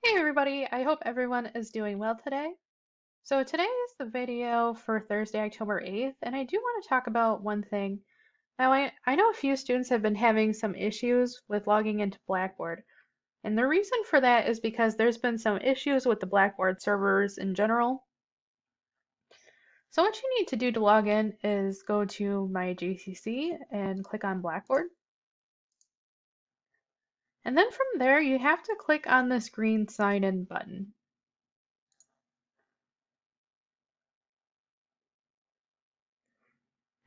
Hey everybody, I hope everyone is doing well today. So today is the video for Thursday, October 8th, and I do want to talk about one thing. Now I know a few students have been having some issues with logging into Blackboard, and the reason for that is because there's been some issues with the Blackboard servers in general. So what you need to do to log in is go to my JCC and click on Blackboard. And then from there, you have to click on this green sign in button.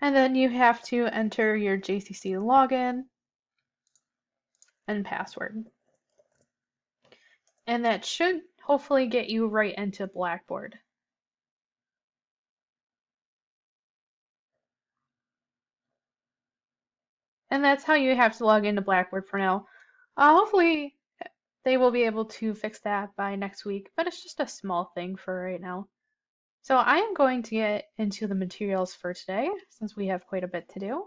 And then you have to enter your JCC login and password. And that should hopefully get you right into Blackboard. And that's how you have to log into Blackboard for now. Hopefully they will be able to fix that by next week, but it's just a small thing for right now. So I am going to get into the materials for today since we have quite a bit to do.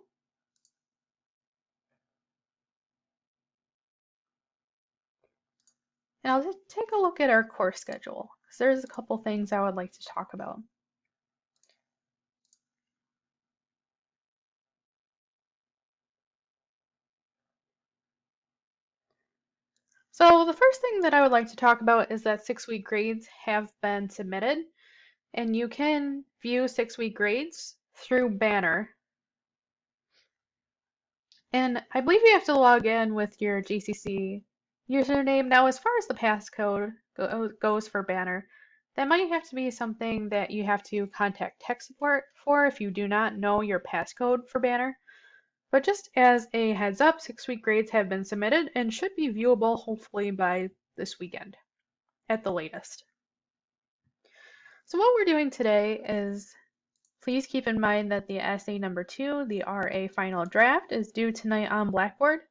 And I'll just take a look at our course schedule because there's a couple things I would like to talk about. So the first thing that I would like to talk about is that 6-week grades have been submitted, and you can view 6-week grades through Banner. And I believe you have to log in with your GCC username. Now, as far as the passcode goes for Banner, that might have to be something that you have to contact tech support for if you do not know your passcode for Banner. But just as a heads up, 6-week grades have been submitted and should be viewable hopefully by this weekend at the latest. So what we're doing today is please keep in mind that the essay number 2, the RA final draft, is due tonight on Blackboard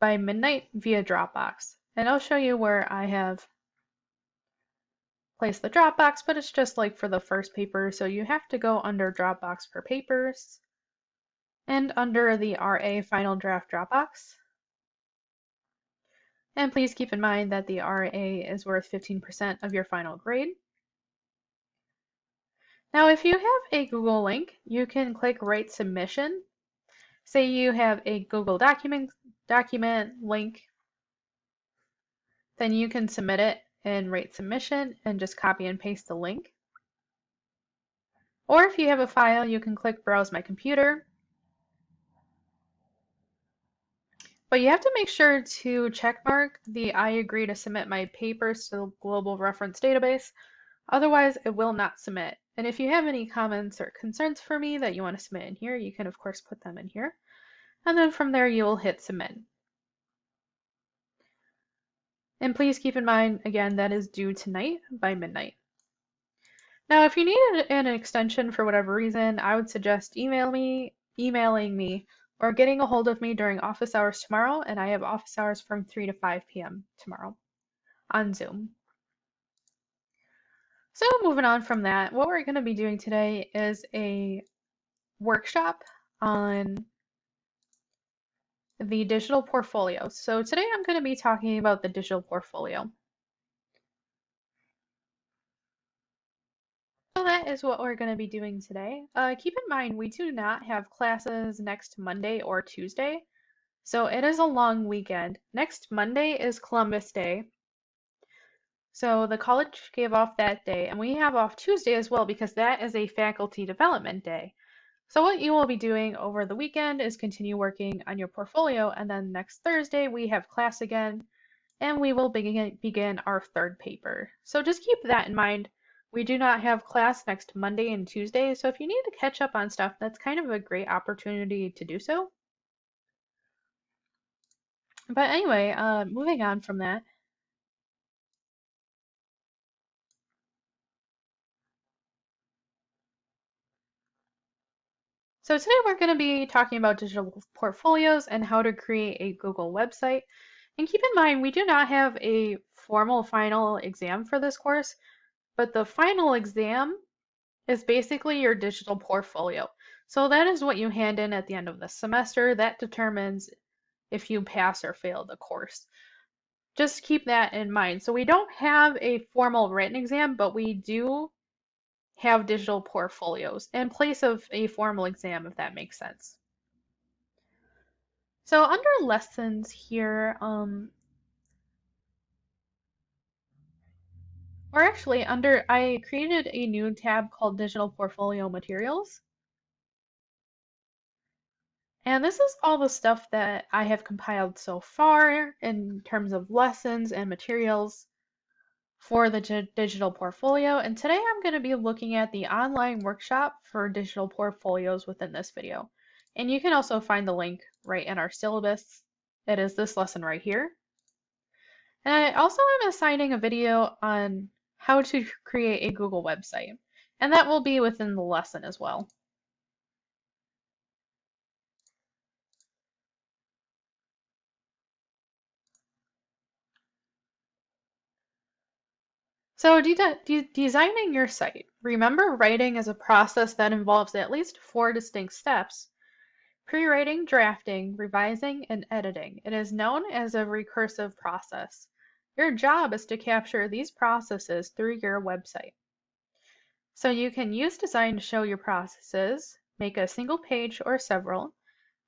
by midnight via Dropbox. And I'll show you where I have placed the Dropbox, but it's just like for the first paper, so you have to go under Dropbox for papers and under the RA final draft Dropbox. And please keep in mind that the RA is worth 15% of your final grade. Now, if you have a Google link, you can click Write Submission. Say you have a Google document link, then you can submit it and Write Submission and just copy and paste the link. Or if you have a file, you can click Browse My Computer. But you have to make sure to checkmark the I agree to submit my papers to the Global Reference Database. Otherwise, it will not submit. And if you have any comments or concerns for me that you want to submit in here, you can of course put them in here. And then from there, you will hit Submit. And please keep in mind, again, that is due tonight by midnight. Now, if you need an extension for whatever reason, I would suggest emailing me, or getting a hold of me during office hours tomorrow, and I have office hours from 3 to 5 p.m. tomorrow on Zoom. So moving on from that, what we're going to be doing today is a workshop on the digital portfolio. So today I'm going to be talking about the digital portfolio. So that is what we're going to be doing today. Keep in mind, we do not have classes next Monday or Tuesday, so it is a long weekend. Next Monday is Columbus Day, so the college gave off that day, and we have off Tuesday as well because that is a faculty development day. So what you will be doing over the weekend is continue working on your portfolio, and then next Thursday we have class again, and we will begin our third paper. So just keep that in mind. We do not have class next Monday and Tuesday, so if you need to catch up on stuff, that's kind of a great opportunity to do so. But anyway, moving on from that. So today we're going to be talking about digital portfolios and how to create a Google website. And keep in mind, we do not have a formal final exam for this course, but the final exam is basically your digital portfolio. So that is what you hand in at the end of the semester. That determines if you pass or fail the course. just keep that in mind. So we don't have a formal written exam, but we do have digital portfolios in place of a formal exam, if that makes sense. So under lessons here, or actually under, I created a new tab called Digital Portfolio Materials. And this is all the stuff that I have compiled so far in terms of lessons and materials for the digital portfolio. And today I'm going to be looking at the online workshop for digital portfolios within this video. And you can also find the link right in our syllabus. It is this lesson right here. And I also am assigning a video on how to create a Google website. And that will be within the lesson as well. So designing your site. Remember, writing is a process that involves at least 4 distinct steps. Pre-writing, drafting, revising, and editing. It is known as a recursive process. Your job is to capture these processes through your website. So you can use design to show your processes, make a single page or several,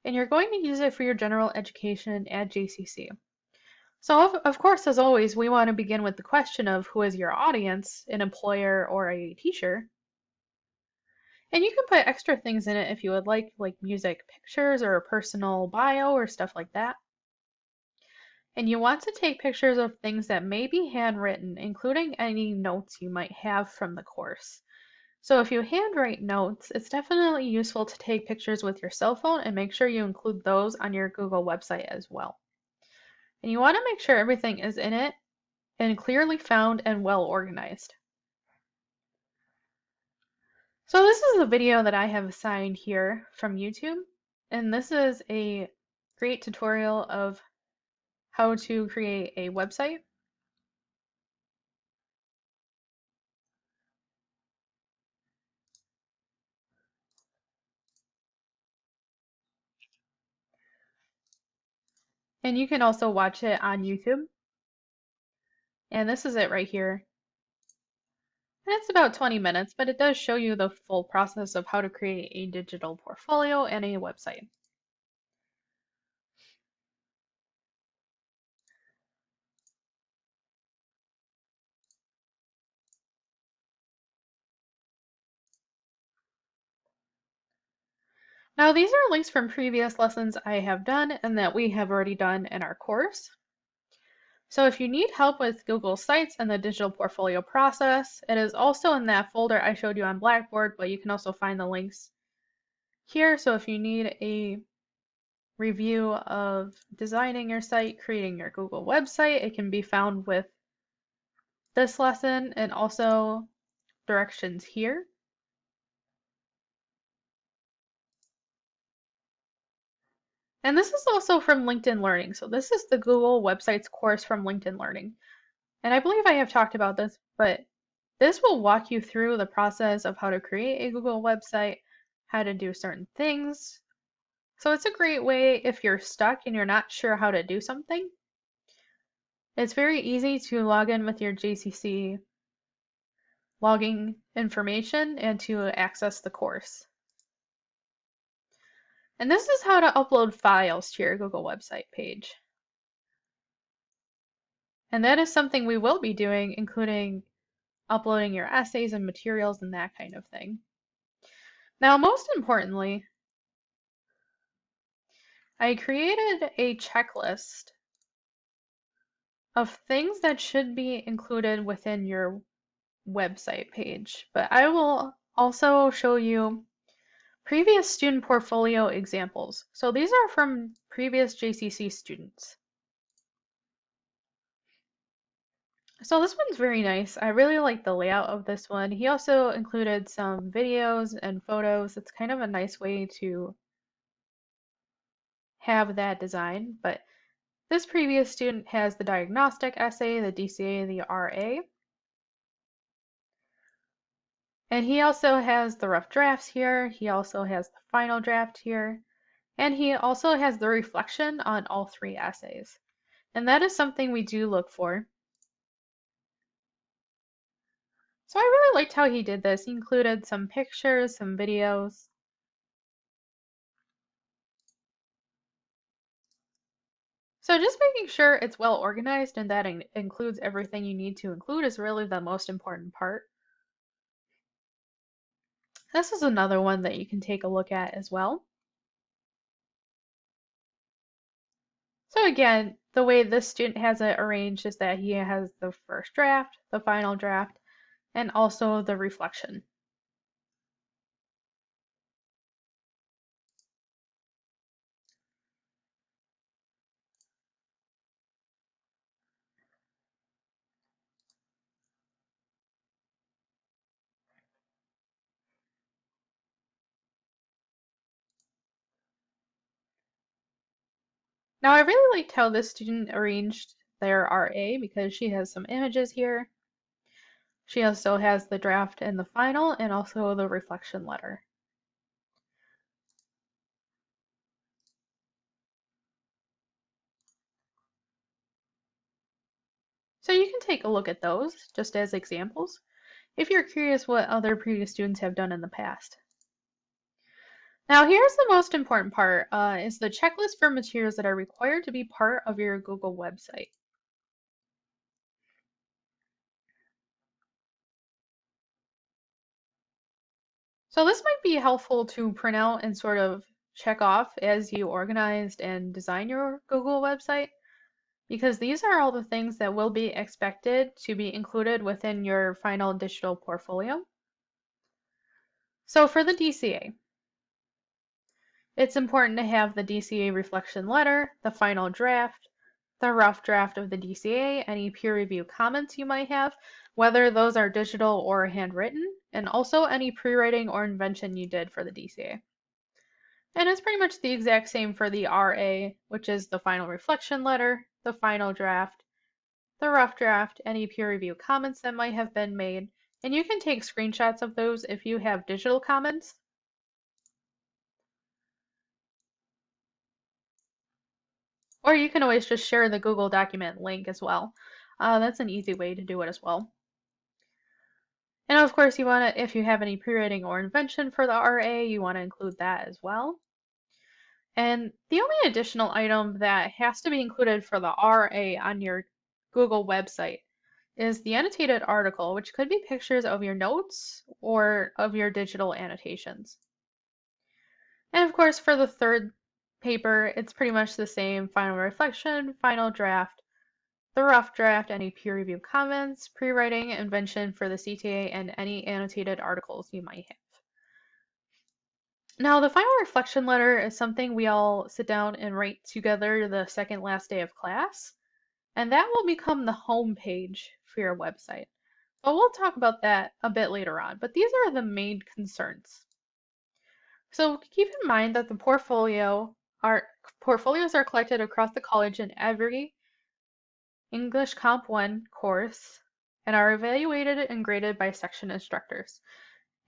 and you're going to use it for your general education at JCC. So of course, as always, we want to begin with the question of who is your audience, an employer or a teacher. And you can put extra things in it if you would like music, pictures, or a personal bio or stuff like that. And you want to take pictures of things that may be handwritten, including any notes you might have from the course. So if you handwrite notes, it's definitely useful to take pictures with your cell phone and make sure you include those on your Google website as well. And you want to make sure everything is in it and clearly found and well organized. So this is a video that I have assigned here from YouTube, and this is a great tutorial of how to create a website. And you can also watch it on YouTube. And this is it right here. And it's about 20 minutes, but it does show you the full process of how to create a digital portfolio and a website. Now these are links from previous lessons I have done and that we have already done in our course. So if you need help with Google Sites and the digital portfolio process, it is also in that folder I showed you on Blackboard, but you can also find the links here. So if you need a review of designing your site, creating your Google website, it can be found with this lesson and also directions here. And this is also from LinkedIn Learning. So this is the Google Websites course from LinkedIn Learning. And I believe I have talked about this, but this will walk you through the process of how to create a Google website, how to do certain things. So it's a great way if you're stuck and you're not sure how to do something. It's very easy to log in with your JCC login information and to access the course. And this is how to upload files to your Google website page. And that is something we will be doing, including uploading your essays and materials and that kind of thing. Now, most importantly, I created a checklist of things that should be included within your website page, but I will also show you previous student portfolio examples. So these are from previous JCC students. So this one's very nice. I really like the layout of this one. He also included some videos and photos. It's kind of a nice way to have that design, but this previous student has the diagnostic essay, the DCA, the RA. And he also has the rough drafts here. He also has the final draft here. And he also has the reflection on all 3 essays. And that is something we do look for. So I really liked how he did this. He included some pictures, some videos. So just making sure it's well organized and that includes everything you need to include is really the most important part. This is another one that you can take a look at as well. So again, the way this student has it arranged is that he has the first draft, the final draft, and also the reflection. Now I really liked how this student arranged their RA because she has some images here. She also has the draft and the final and also the reflection letter. So you can take a look at those just as examples if you're curious what other previous students have done in the past. Now here's the most important part, is the checklist for materials that are required to be part of your Google website. So this might be helpful to print out and sort of check off as you organized and design your Google website, because these are all the things that will be expected to be included within your final digital portfolio. So for the DCA, it's important to have the DCA reflection letter, the final draft, the rough draft of the DCA, any peer review comments you might have, whether those are digital or handwritten, and also any pre-writing or invention you did for the DCA. And it's pretty much the exact same for the RA, which is the final reflection letter, the final draft, the rough draft, any peer review comments that might have been made, and you can take screenshots of those if you have digital comments. Or you can always just share the Google document link as well. That's an easy way to do it as well. And of course, you want to, if you have any pre-writing or invention for the RA, you want to include that as well. And the only additional item that has to be included for the RA on your Google website is the annotated article, which could be pictures of your notes or of your digital annotations. And of course, for the third paper, it's pretty much the same: final reflection, final draft, the rough draft, any peer review comments, pre-writing, invention for the CTA, and any annotated articles you might have. Now, the final reflection letter is something we all sit down and write together the second last day of class, and that will become the home page for your website. But we'll talk about that a bit later on, but these are the main concerns. So keep in mind that the portfolios are collected across the college in every English Comp 1 course and are evaluated and graded by section instructors.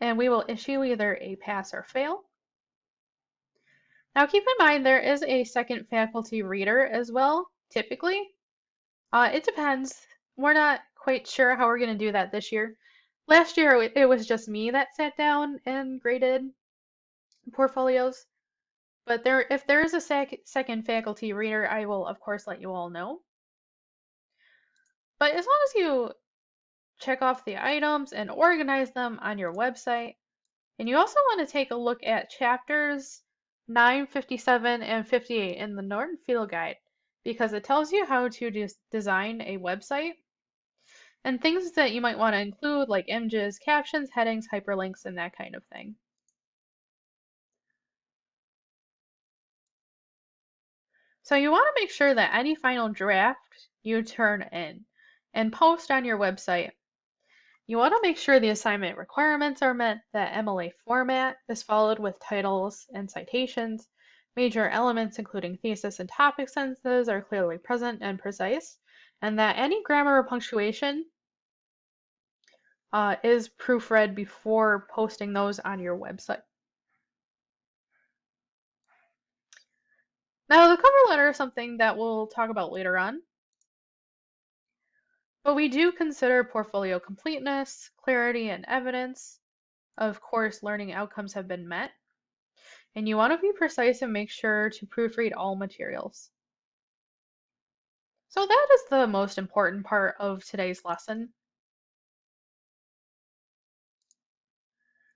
And we will issue either a pass or fail. Now keep in mind there is a second faculty reader as well, typically. It depends. We're not quite sure how we're going to do that this year. Last year it was just me that sat down and graded portfolios. But if there is a second faculty reader, I will of course let you all know. But as long as you check off the items and organize them on your website, and you also want to take a look at chapters 9, 57, and 58 in the Norton Field Guide, because it tells you how to design a website and things that you might want to include, like images, captions, headings, hyperlinks, and that kind of thing. So you want to make sure that any final draft you turn in and post on your website. You want to make sure the assignment requirements are met, that MLA format is followed with titles and citations, major elements including thesis and topic sentences are clearly present and precise, and that any grammar or punctuation is proofread before posting those on your website. Now, the cover letter is something that we'll talk about later on, But we do consider portfolio completeness, clarity, and evidence. Of course, learning outcomes have been met. And you want to be precise and make sure to proofread all materials. So that is the most important part of today's lesson.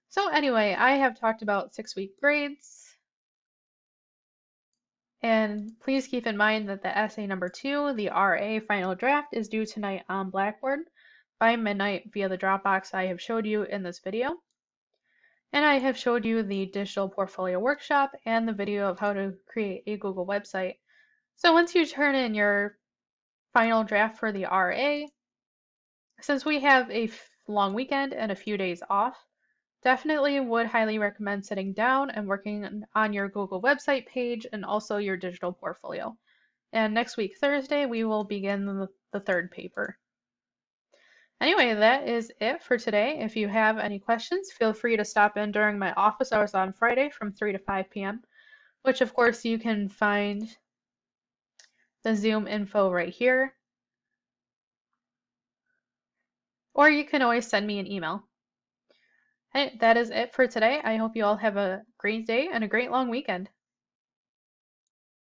So anyway, I have talked about 6-week grades. And please keep in mind that the essay number 2, the RA final draft, is due tonight on Blackboard by midnight via the Dropbox I have showed you in this video. And I have showed you the digital portfolio workshop and the video of how to create a Google website. So once you turn in your final draft for the RA, since we have a long weekend and a few days off, definitely would highly recommend sitting down and working on your Google website page and also your digital portfolio. And next week, Thursday, we will begin the third paper. Anyway, that is it for today. If you have any questions, feel free to stop in during my office hours on Friday from 3 to 5 p.m., which of course you can find the Zoom info right here. Or you can always send me an email. Hey, that is it for today. I hope you all have a great day and a great long weekend.